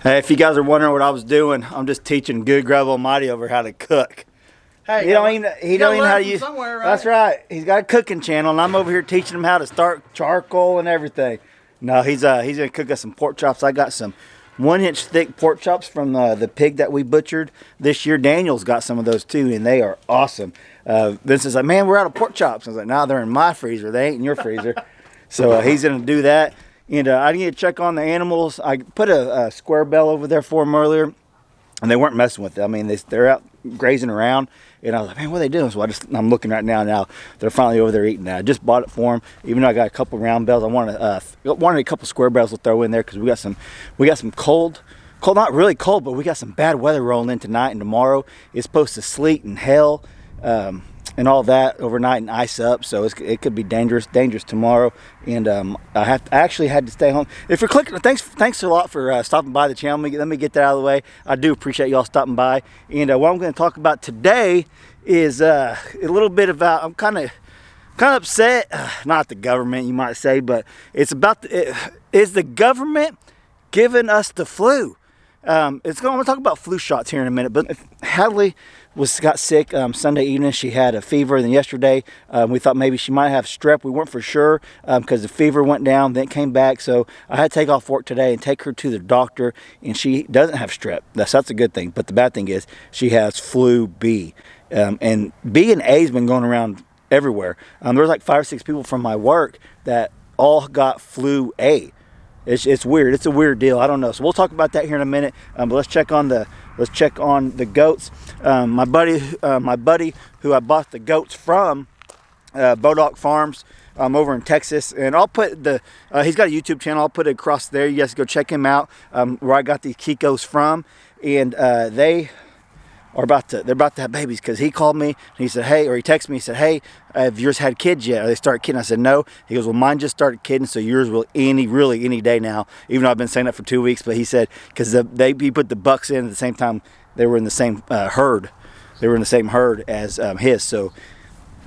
Hey, if you guys are wondering what I was doing, I'm just teaching Good Grub Almighty over how to cook. Hey, He don't even know how to use. Somewhere, right? That's right. He's got a cooking channel, and I'm over here teaching him how to start charcoal and everything. No, he's gonna cook us some pork chops. I got some 1-inch thick pork chops from the pig that we butchered this year. Daniel's got some of those too, and they are awesome. Vince is like, man, we're out of pork chops. I was like, nah, they're in my freezer. They ain't in your freezer. So he's gonna do that. And I need to check on the animals. I put a square bell over there for them earlier, and they weren't messing with it. I mean, they're out grazing around, and I was like, man, what are they doing? So I'm looking right now. Now they're finally over there eating that. I just bought it for them. Even though I got a couple round bells, I wanted a couple square bells to throw in there because we got some cold, not really cold, but we got some bad weather rolling in tonight and tomorrow. It's supposed to sleet and hail. And all that overnight and ice up, so it could be dangerous tomorrow. And I actually had to stay home. If you're clicking, thanks a lot for stopping by the channel. Let me get that out of the way. I do appreciate y'all stopping by. And what I'm going to talk about today is a little bit about. I'm kind of upset. Not the government, you might say, but it's about is the government giving us the flu? I'm going to talk about flu shots here in a minute, but Hadley got sick Sunday evening. She had a fever. Then yesterday we thought maybe she might have strep. We weren't for sure because the fever went down, then it came back. So I had to take off work today and take her to the doctor, and she doesn't have strep. That's a good thing. But the bad thing is she has flu B, and B and A has been going around everywhere. There's like 5 or 6 people from my work that all got flu A. It's weird. It's a weird deal. I don't know. So we'll talk about that here in a minute. But let's check on the goats. My buddy who I bought the goats from, Bodog Farms, over in Texas, and I'll put he's got a YouTube channel. I'll put it across there. You guys go check him out. Where I got these Kikos from, and they're about to have babies because he called me and he said, hey, or he texted me, he said, hey, have yours had kids yet? Or they started kidding? I said, no. He goes, well, mine just started kidding, so yours will any day now, even though I've been saying that for 2 weeks. But he said, because he put the bucks in at the same time, they were in the same herd. They were in the same herd as his, so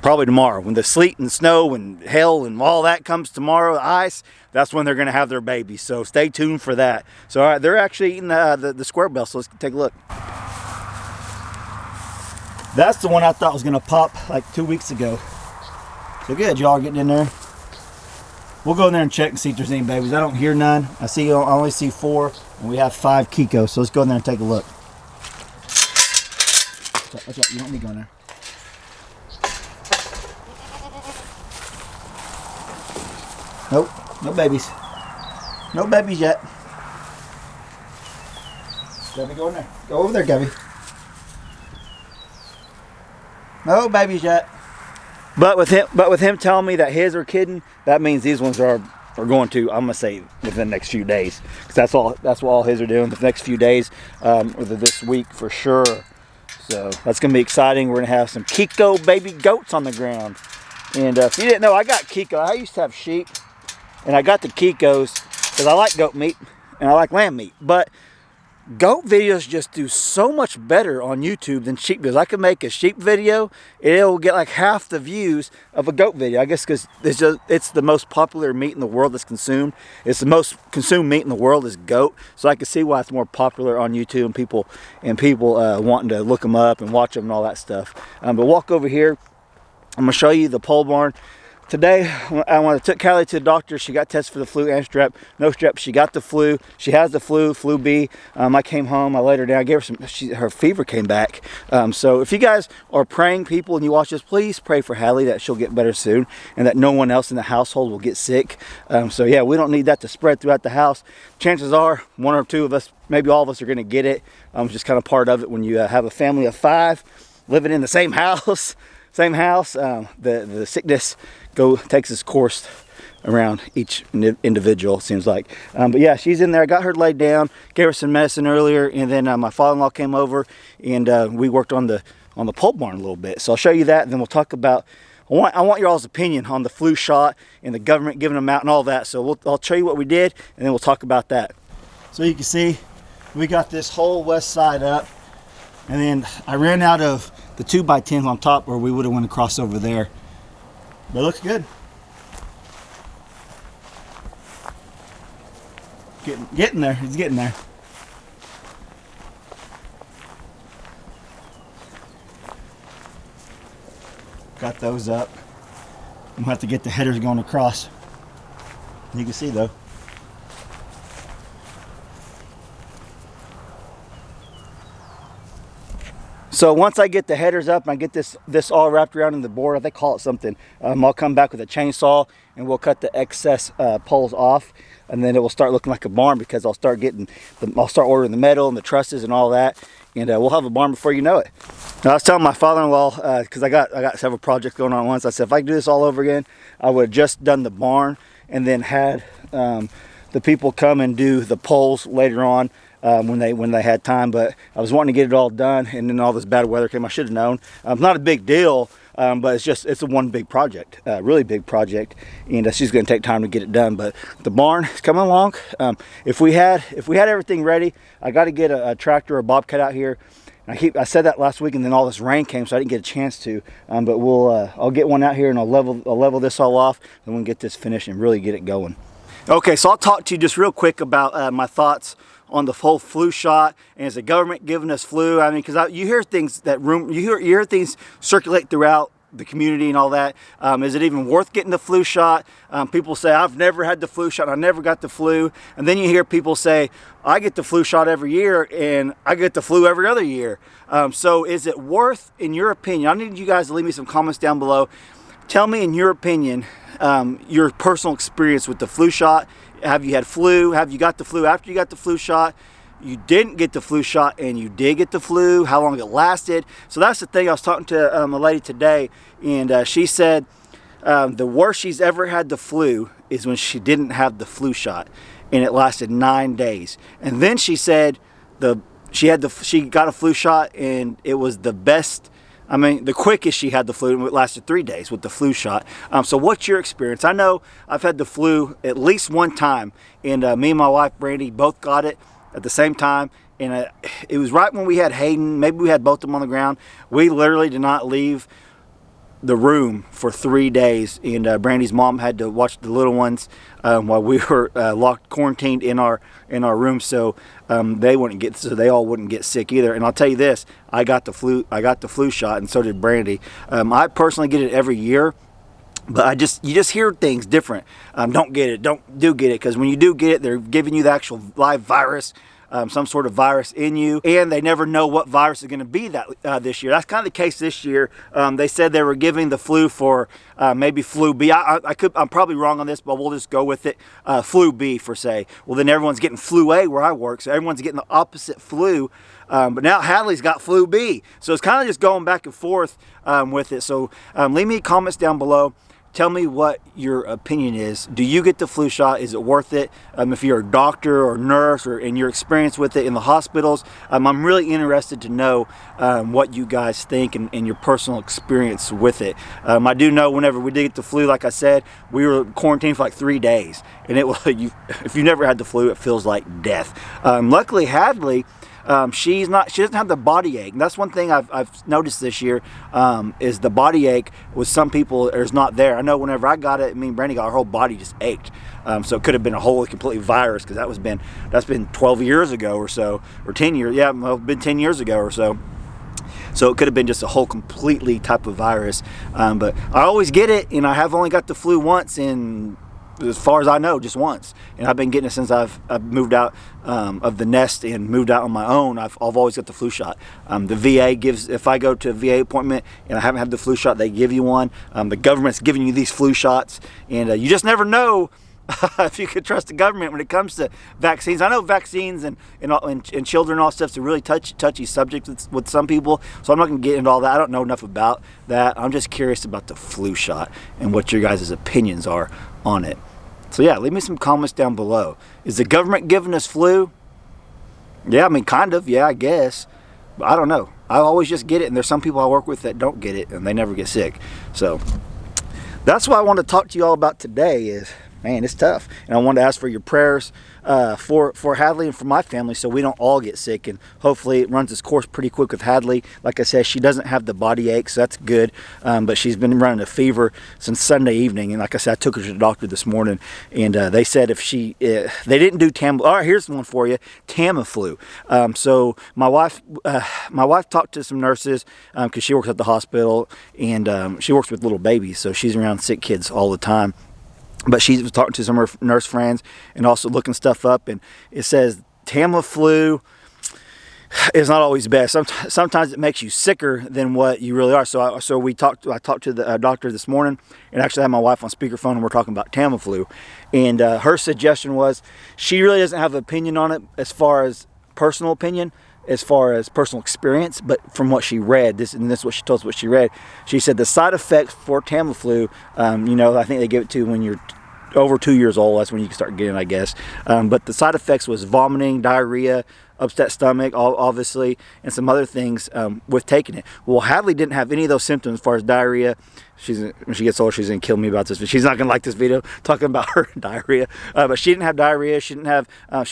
probably tomorrow, when the sleet and snow and hail and all that comes tomorrow, the ice, that's when they're going to have their babies. So stay tuned for that. So all right, they're actually eating the square bell, so let's take a look. That's the one I thought was going to pop like 2 weeks ago. So good, y'all are getting in there. We'll go in there and check and see if there's any babies. I don't hear none. I only see 4, and we have 5 Kikos. So let's go in there and take a look. Watch out, you don't need to go in there. Nope, no babies. No babies yet. Gabby, go in there. Go over there, Gabby. No babies yet. But with him telling me that his are kidding, that means these ones are going to, I'm gonna say, within the next few days, because that's what all his are doing the next few days, or this week for sure. So that's gonna be exciting. We're gonna have some Kiko baby goats on the ground. And if you didn't know, I got Kiko. I used to have sheep, and I got the Kikos because I like goat meat and I like lamb meat. But goat videos just do so much better on YouTube than sheep videos. I can make a sheep video, it'll get like half the views of a goat video. I guess because it's the most popular meat in the world that's consumed. It's the most consumed meat in the world is goat. So I can see why it's more popular on YouTube and people wanting to look them up and watch them and all that stuff. But walk over here. I'm gonna show you the pole barn. Today, when I took Callie to the doctor, she got tested for the flu and strep. No strep, she got the flu. She has the flu B. I came home, I laid her down, I gave her her fever came back. So if you guys are praying people and you watch this, please pray for Hadley that she'll get better soon and that no one else in the household will get sick. So yeah, we don't need that to spread throughout the house. Chances are 1 or 2 of us, maybe all of us are gonna get it. It's just kind of part of it when you have a family of 5 living in the same house. The sickness takes its course around each individual, it seems like. But yeah, she's in there. I got her laid down, gave her some medicine earlier, and then my father-in-law came over and we worked on the pole barn a little bit. So I'll show you that, and then we'll talk about. I want your all's opinion on the flu shot and the government giving them out and all that. So I'll show you what we did, and then we'll talk about that. So you can see we got this whole west side up, and then I ran out of the 2x10s on top, or we would have went across over there. But it looks good. Getting there. He's getting there. Got those up. I'm gonna have to get the headers going across. You can see though. So once I get the headers up and I get this all wrapped around in the board, they call it something, I'll come back with a chainsaw and we'll cut the excess poles off, and then it will start looking like a barn, because I'll start ordering the metal and the trusses and all that, and we'll have a barn before you know it. Now, I was telling my father-in-law, because I got several projects going on at once. I said if I could do this all over again, I would have just done the barn and then had the people come and do the poles later on. When they had time, but I was wanting to get it all done, and then all this bad weather came. I should have known. Not a big deal, but it's a one big project, really big project, and it's just going to take time to get it done. But the barn is coming along. If we had everything ready, I got to get a tractor or a bobcat out here. I said that last week, and then all this rain came, so I didn't get a chance to. But I'll get one out here, and I'll level this all off, and we'll get this finished and really get it going. Okay, so I'll talk to you just real quick about my thoughts on the whole flu shot, and is the government giving us flu? I mean, because you hear things you hear things circulate throughout the community and all that. Is it even worth getting the flu shot? People say, I've never had the flu shot, I never got the flu. And then you hear people say, I get the flu shot every year and I get the flu every other year. So is it worth, in your opinion? I need you guys to leave me some comments down below. Tell me, in your opinion, your personal experience with the flu shot. Have you had flu? Have you got the flu after you got the flu shot? You didn't get the flu shot and you did get the flu, how long it lasted. So that's the thing. I was talking to a lady today, and she said the worst she's ever had the flu is when she didn't have the flu shot, and it lasted 9 days. And then she said she got a flu shot and it was the best. I mean, the quickest she had the flu, it lasted 3 days with the flu shot. So what's your experience? I know I've had the flu at least one time, and me and my wife, Brandy, both got it at the same time. And it was right when we had Hayden. Maybe we had both of them on the ground. We literally did not leave the room for 3 days, and Brandy's mom had to watch the little ones while we were quarantined in our room, so they all wouldn't get sick either. And I'll tell you this, I got the flu shot, and so did Brandy. I personally get it every year, but you just hear things different. Don't get it, do get it, because when you do get it, they're giving you the actual live virus. Some sort of virus in you, and they never know what virus is going to be this year. That's kind of the case this year. They said they were giving the flu for maybe flu B. I'm probably wrong on this, but we'll just go with it. Flu B for say. Well, then everyone's getting flu A where I work, so everyone's getting the opposite flu. But now Hadley's got flu B, so it's kind of just going back and forth with it. So leave me comments down below. Tell me what your opinion is. Do you get the flu shot? Is it worth it? If you're a doctor or nurse, or in your experience with it in the hospitals, I'm really interested to know what you guys think and your personal experience with it. I do know whenever we did get the flu, like I said, we were quarantined for like 3 days, and if you never had the flu, it feels like death. Luckily, Hadley, she doesn't have the body ache. And that's one thing I've noticed this year, is the body ache with some people is not there. I know whenever I got it, me and Brandy got, our whole body just ached. So it could have been a whole completely virus, because that's been 12 years ago or so, or 10 years. Yeah, well, it's been 10 years ago or so. So it could have been just a whole completely type of virus. But I always get it, and I have only got the flu once in, as far as I know, just once, and I've been getting it since I've moved out of the nest and moved out on my own. I've always got the flu shot. The VA gives, if I go to a VA appointment and I haven't had the flu shot, they give you one. The government's giving you these flu shots, and you just never know if you could trust the government when it comes to vaccines. I know vaccines and children and all stuff's a really touchy subject with some people, so I'm not going to get into all that. I don't know enough about that. I'm just curious about the flu shot and what your guys' opinions are on it. So yeah, leave me some comments down below. Is the government giving us flu? Yeah, I mean, kind of, yeah, I guess. But I don't know. I always just get it, and there's some people I work with that don't get it, and they never get sick. So that's what I want to talk to you all about today, is man, it's tough. And I wanted to ask for your prayers for Hadley and for my family, so we don't all get sick. And hopefully it runs its course pretty quick with Hadley. Like I said, she doesn't have the body ache, so that's good. But she's been running a fever since Sunday evening. And like I said, I took her to the doctor this morning, and they said if she, they didn't do Tamiflu. All right, here's one for you, Tamiflu. So my wife talked to some nurses because she works at the hospital, and she works with little babies, so she's around sick kids all the time. But she was talking to some of her nurse friends and also looking stuff up, and it says Tamiflu is not always best. Sometimes it makes you sicker than what you really are. So I talked to the doctor this morning, and actually had my wife on speakerphone, and we're talking about Tamiflu. And her suggestion was she really doesn't have an opinion on it as far as personal opinion, as far as personal experience, but from what she read, this is what she told us what she read. She said the side effects for Tamiflu, I think they give it to when you're over 2 years old. That's when you can start getting it, I guess. But the side effects was vomiting, diarrhea, upset stomach, obviously, and some other things with taking it. Well, Hadley didn't have any of those symptoms as far as diarrhea. When she gets older, she's going to kill me about this, but she's not going to like this video talking about her diarrhea. But she didn't have diarrhea. She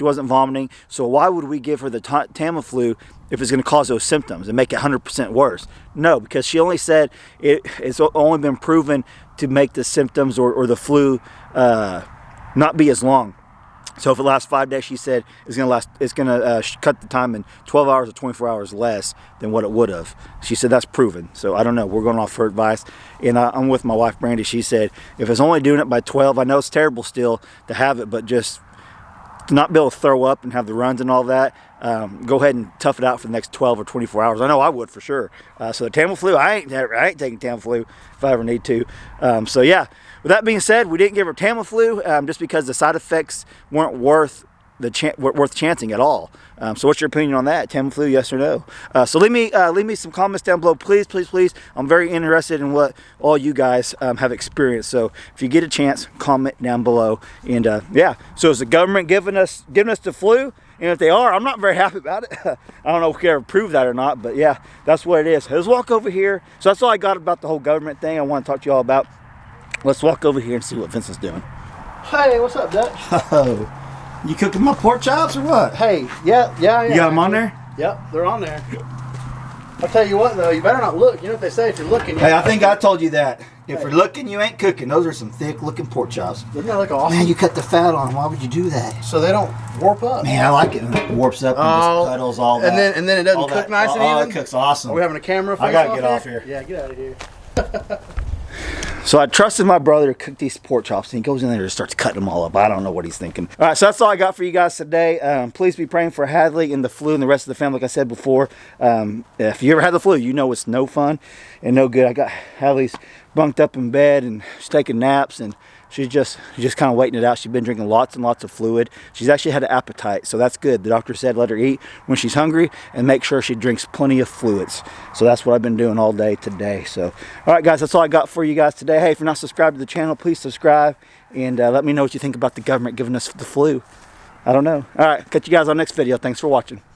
wasn't vomiting. So why would we give her the Tamiflu if it's going to cause those symptoms and make it 100% worse? No, because she only said it's only been proven to make the symptoms or the flu not be as long. So if it lasts 5 days, she said it's going to cut the time in 12 hours or 24 hours less than what it would have. She said that's proven. So I don't know. We're going off her advice. And I'm with my wife, Brandy. She said if it's only doing it by 12, I know it's terrible still to have it, but just to not be able to throw up and have the runs and all that, go ahead and tough it out for the next 12 or 24 hours. I know I would for sure. So the Tamiflu, I ain't taking Tamiflu if I ever need to. So yeah, with that being said, we didn't give her Tamiflu just because the side effects weren't worth chancing at all. So what's your opinion on that? Tamiflu, yes or no? So leave me some comments down below, please, please, please. I'm very interested in what all you guys have experienced. So if you get a chance, comment down below. And yeah, so is the government giving us the flu? And if they are, I'm not very happy about it. I don't know if we can ever prove that or not, but yeah, that's what it is. Let's walk over here. So that's all I got about the whole government thing I want to talk to you all about. Let's walk over here and see what Vincent's doing. Hey, what's up, Dutch? Oh, you cooking my pork chops or what? Hey, yeah. You got them on there? Yep, they're on there. I'll tell you what, though, you better not look. You know what they say, if you're looking... Hey, I think I told you that. If you're looking, you ain't cooking. Those are some thick-looking pork chops. Doesn't that look awesome? Man, you cut the fat on them. Why would you do that? So they don't warp up. Man, I like it when it warps up and just cuddles all that. And then it doesn't cook nice and even? Oh, it cooks awesome. Are we having a camera face I gotta get off here. Yeah, get out of here. So I trusted my brother to cook these pork chops, and he goes in there and starts cutting them all up. I don't know what he's thinking. All right, so that's all I got for you guys today. Please be praying for Hadley and the flu and the rest of the family, like I said before. If you ever had the flu, you know it's no fun and no good. I got Hadley's bunked up in bed, and she's taking naps, and she's just kind of waiting it out. She's been drinking lots and lots of fluid. She's actually had an appetite, so that's good. The doctor said let her eat when she's hungry and make sure she drinks plenty of fluids. So that's what I've been doing all day today. So, all right, guys, that's all I got for you guys today. Hey, if you're not subscribed to the channel, please subscribe, and let me know what you think about the government giving us the flu. I don't know. All right, catch you guys on the next video. Thanks for watching.